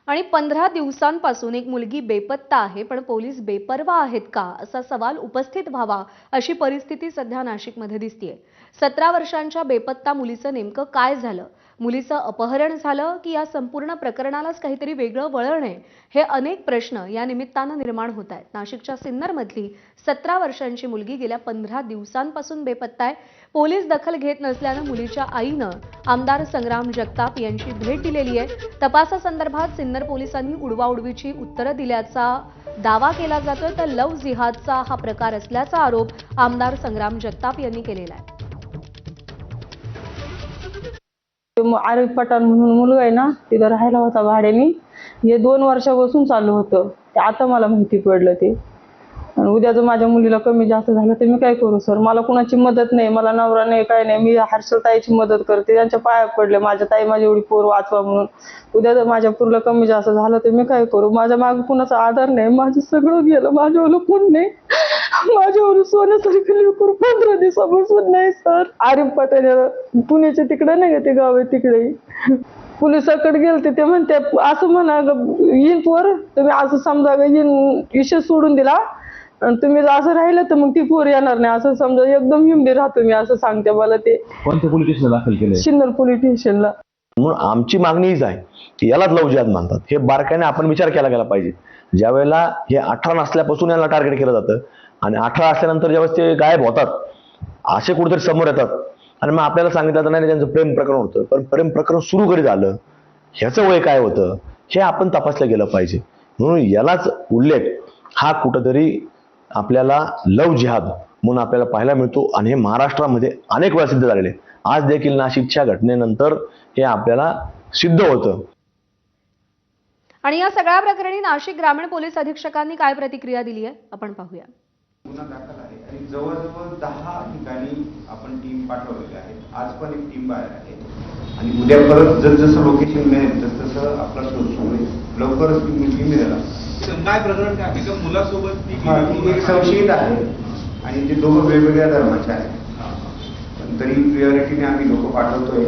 आणि 15 दिवसांपासून एक मुलगी बेपत्ता आहे, पण पोलीस बेपर्वा आहेत का असा सवाल उपस्थित व्हावा अशी परिस्थिती सध्या नाशिकमध्ये दिसतेय। 17 वर्षांच्या बेपत्ता मुलीचं नेमकं काय झालं? मुलीचं अपहरण झालं की या संपूर्ण प्रकरणालाच काहीतरी वेगळं वळण आहे? हे अनेक प्रश्न या निमित्तानं निर्माण होत आहेत। नाशिकच्या सिन्नरमधली 17 वर्षांची मुलगी गेल्या 15 दिवसांपासून बेपत्ता आहे। पोलीस दखल घेत नसल्यानं मुलीच्या आईनं आमदार संग्राम जगताप यांची भेट दिलेली आहे। तपासासंदर्भात सिन्नर पोलिसांनी उडवाउडवीची उत्तरं दिल्याचा दावा केला जातोय, तर लव्ह जिहादचा हा प्रकार असल्याचा आरोप आमदार संग्राम जगताप यांनी केलेला आहे। आरिफ पठाण म्हणून मुलगा आहे ना, तिथं राहायला होता भाड्याने। हे 2 वर्षापासून चालू होतं, ते आता मला माहिती पडलं ते। आणि उद्या जर माझ्या मुलीला कमी जास्त झालं तर मी काय करू सर? मला कुणाची मदत नाही, मला नवरा नाही, काय नाही। मी हर्षल ताईची मदत करते, त्यांच्या पाया पडले, माझ्या ताई माझी एवढी पोर वाचवा म्हणून। उद्या जर माझ्या पोरीला कमी जास्त झालं तर मी काय करू? माझ्या मागे कुणाचा आधार नाही, माझं सगळं गेलं, माझ्यावर कोण नाही। माझ्यावर सोन्यासारखं लेकरू 15 दिवसापासून नाही सर। आरिफ पठाण पुण्याच्या तिकडे नाही का ते गाव आहे, तिकडे पोलिसाकडे गेलते, ते म्हणते असं म्हणा येईन पोर, तुम्ही असं समजा येईन, विषय सोडून दिला आणि तुम्ही असं राहिलं तर मग ती पोर येणार नाही, असं समजा एकदम हिमडी राहतो मी, असं सांगते मला ते। कोणत्या पोलीस स्टेशनला दाखल केलंय? सिन्नर पोलीस स्टेशनला। म्हणून आमची मागणी हीच आहे की यालाच लव्ह जिहाद म्हणतात। हे बारकाईने आपण विचार केला गेला पाहिजे। ज्या वेळेला हे 18 नसल्यापासून याला टार्गेट केलं जातं आणि 18 असल्यानंतर ज्यावेळेस ते गायब होतात, असे कुठेतरी समोर येतात आणि मग आपल्याला सांगितलं तर नाही त्यांचं प्रेम प्रकरण होतं, पण प्रेम प्रकरण सुरू कधी झालं, ह्याचं वय काय होतं, हे आपण तपासलं गेलं पाहिजे। म्हणून यालाच उल्लेख हा कुठंतरी आपल्याला लव्ह जिहाद म्हणून आपल्याला पाहायला मिळतो आणि हे महाराष्ट्रामध्ये अनेक वेळा सिद्ध झालेले। आज देखील नाशिकच्या घटनेनंतर हे आपल्याला सिद्ध होतं। आणि या सगळ्या प्रकरणी नाशिक ग्रामीण पोलीस अधीक्षकांनी काय प्रतिक्रिया दिली आहे आपण पाहूया। गुन्हा दाखल आहे आणि जवळजवळ 10 ठिकाणी आपण टीम पाठवलेली आहे। आज पण एक टीम बाहेर आहे आणि उद्या परत जसं लोकेशन मिळेल तसं आपला शोध सुरू होईल। लवकरच ती मुलगी मिळेल। काय प्रकरण काय एका मुलासोबत ती एक संशयित आहे आणि ते दोघं वेगवेगळ्या धर्माचे आहेत, पण तरी प्रिऑरिटीने आम्ही लोक पाठवतोय।